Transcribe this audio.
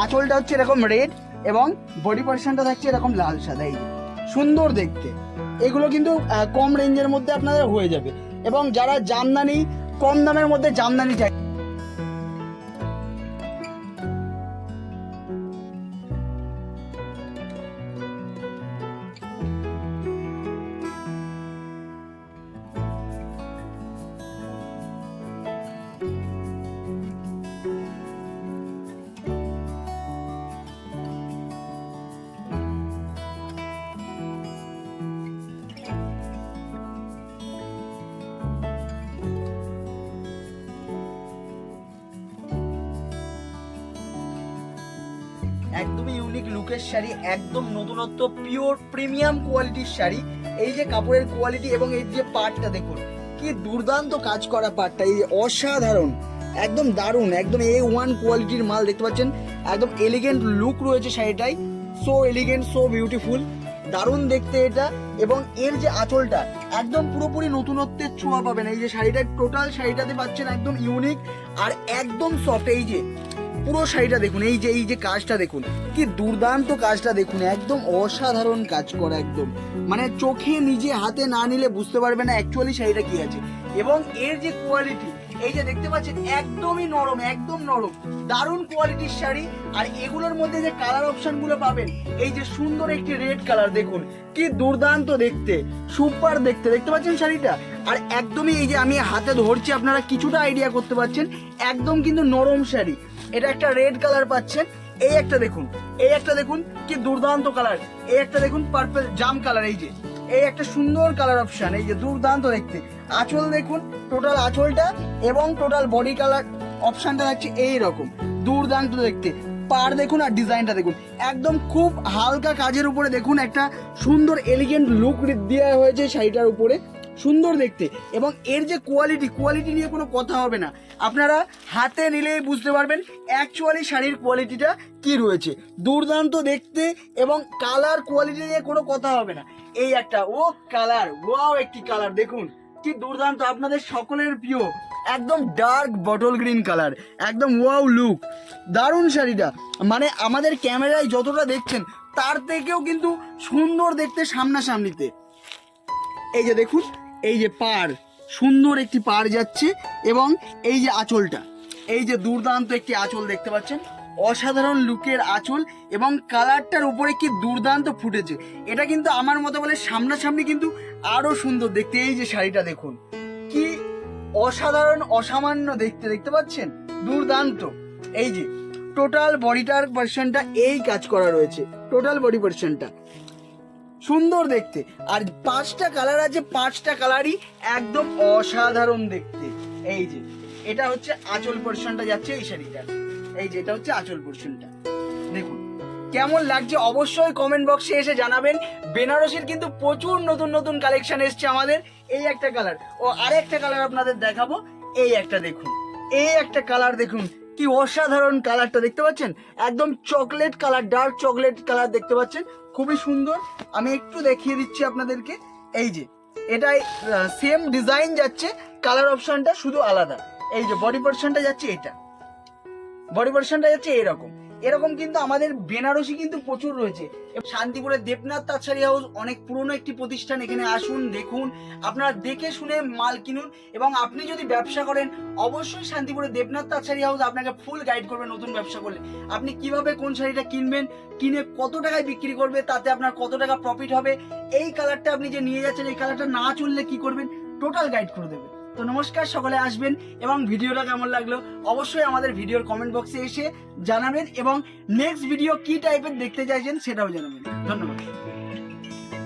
আঁচলটা হচ্ছে এরকম রেড এবং বডি পোর্শনটা থাকছে এরকম লাল সাদা। এই সুন্দর দেখতে, এগুলো কিন্তু কম রেঞ্জের মধ্যে আপনাদের হয়ে যাবে। এবং যারা জামদানি কম দামের মধ্যে জামদানি চাই, একদমই ইউনিক লুকের শাড়ি, একদম নতুনত্ব, পিওর প্রিমিয়াম কোয়ালিটির শাড়ি। এই যে কাপড়ের কোয়ালিটি এবং এই যে পাটটা দেখুন কি দুর্দান্ত কাজ করা পাটটা, এই অসাধারণ, একদম দারুণ, একদম A1 কোয়ালিটির মাল দেখতে পাচ্ছেন। একদম এলিগেন্ট লুক রয়েছে শাড়িটাই, সো এলিগেন্ট, সো বিউটিফুল, দারুণ দেখতে এটা। এবং এর যে আঁচলটা একদম পুরোপুরি নতুনত্বের ছোঁয়া পাবেন। এই যে শাড়িটা টোটাল শাড়িটাতে পাচ্ছেন একদম ইউনিক আর একদম সফট। এই যে পুরো শাড়িটা দেখুন, এই যে কাজটা দেখুন কি দুর্দান্ত কাজটা দেখুন, একদম অসাধারণ কাজ করা, একদম মানে চোখে নিজে হাতে না নিলে বুঝতে পারবে না অ্যাকচুয়ালি শাড়িটা কি আছে। এবং এর যে কোয়ালিটি, এই যে দেখতে পাচ্ছেন একদমই নরম, একদম নরম, দারুণ কোয়ালিটির শাড়ি। আর এগুলোর মধ্যে যে কালার অপশন গুলো পাবেন, এই যে সুন্দর একটি রেড কালার দেখুন কি দুর্দান্ত দেখতে, সুপার দেখতে, দেখতে পাচ্ছেন শাড়িটা। আর একদমই এই যে আমি হাতে ধরছি, আপনারা কিছুটা আইডিয়া করতে পারছেন, একদম কিন্তু নরম শাড়ি। এটা একটা রেড কালার পাচ্ছেন, এই একটা দেখুন, এই একটা দেখুন কি দুর্দান্ত কালার, এই একটা দেখুন পার্পল জাম কালার, এই যে এই একটা সুন্দর কালার অপশন, এই যে দুর্দান্ত দেখতে। আঁচল দেখুন, টোটাল আঁচলটা এবং টোটাল বডি কালার অপশনটা থাকছে এইরকম, দুর্দান্ত দেখতে। পার দেখুন আর ডিজাইনটা দেখুন, একদম খুব হালকা কাজের উপরে দেখুন একটা সুন্দর এলিগেন্ট লুক দেওয়া হয়েছে শাড়িটার উপরে, সুন্দর দেখতে। এবং এর যে কোয়ালিটি নিয়ে কোনো কথা হবে না, আপনারা হাতে নিলেই বুঝতে পারবেন অ্যাকচুয়ালি শাড়ির কোয়ালিটিটা কি রয়েছে, দুর্দান্ত দেখতে। এবং কালার কোয়ালিটি নিয়ে কোনো কথা হবে না। এই একটা ও কালার, ওয়াও একটি কালার দেখুন কি দুর্দান্ত, আপনাদের সকলের প্রিয় একদম ডার্ক বটল গ্রিন কালার, একদম ওয়াও লুক, দারুণ শাড়িটা। মানে আমাদের ক্যামেরায় যতটা দেখছেন তার থেকেও কিন্তু সুন্দর দেখতে সামনাসামনিতে। এই যে দেখুন, এই যে পাড়, সুন্দর একটি পাড় যাচ্ছে। এবং এই যে আঁচলটা, এই যে দুর্দান্ত একটি আঁচল দেখতে পাচ্ছেন, অসাধারণ লুকের আঁচল এবং কালারটার উপরে কি দুর্দান্ত ফুটেছে। এটা কিন্তু আমার মতো বলে সামনাসামনি কিন্তু আরো সুন্দর দেখতে। এই যে শাড়িটা দেখুন কি অসাধারণ, অসামান্য দেখতে, দেখতে পাচ্ছেন, দুর্দান্ত। এই যে টোটাল বডিটার ভার্সনটা এই কাজ করা রয়েছে, টোটাল বডি ভার্সনটা সুন্দর দেখতে। আর 5টা কালার আছে, 5টা কালারই একদম অসাধারণ দেখতে। এই যে এটা হচ্ছে আঁচল পোর্শনটা যাচ্ছে এই শাড়িটার, এই যে এটা হচ্ছে আঁচল পোর্শনটা দেখুন কেমন লাগছে অবশ্যই কমেন্ট বক্সে এসে জানাবেন। বেনারসির কিন্তু প্রচুর নতুন নতুন কালেকশন এসছে আমাদের। এই একটা কালার ও আরেকটা কালার আপনাদের দেখাবো, এই একটা দেখুন, এই একটা কালার দেখুন কি অসাধারণ কালারটা দেখতে পাচ্ছেন, একদম chocolate colour, dark chocolate colour দেখতে পাচ্ছেন, খুবই সুন্দর। আমি একটু দেখিয়ে দিচ্ছি আপনাদেরকে। এই যে এটাই সেম ডিজাইন যাচ্ছে, কালার অপশনটা শুধু আলাদা। এই যে বডি পোর্শনটা যাচ্ছে, এটা বডি পোর্শনটা যাচ্ছে এরকম। এরকম কিন্তু আমাদের বেনারসি কিন্তু প্রচুর রয়েছে। শান্তিপুরের দেবনাথ তাঁত শাড়ি হাউস অনেক পুরনো একটি প্রতিষ্ঠান, এখানে আসুন, দেখুন, আপনারা দেখে শুনে মাল কিনুন। এবং আপনি যদি ব্যবসা করেন অবশ্যই শান্তিপুরের দেবনাথ তাঁত শাড়ি হাউস আপনাকে ফুল গাইড করবে। নতুন ব্যবসা করলে আপনি কিভাবে কোন শাড়িটা কিনবেন, কিনে কত টাকায় বিক্রি করবে, তাতে আপনার কত টাকা প্রফিট হবে, এই কালারটা আপনি যে নিয়ে যাচ্ছেন এই কালারটা না চললে কি করবেন, টোটাল গাইড করে দেবে। তো নমস্কার, সকলে আসবেন এবং ভিডিওটা কেমন লাগলো অবশ্যই আমাদের ভিডিওর কমেন্ট বক্সে এসে জানাবেন এবং নেক্সট ভিডিও কি টাইপের দেখতে চাইছেন সেটাও জানাবেন। ধন্যবাদ।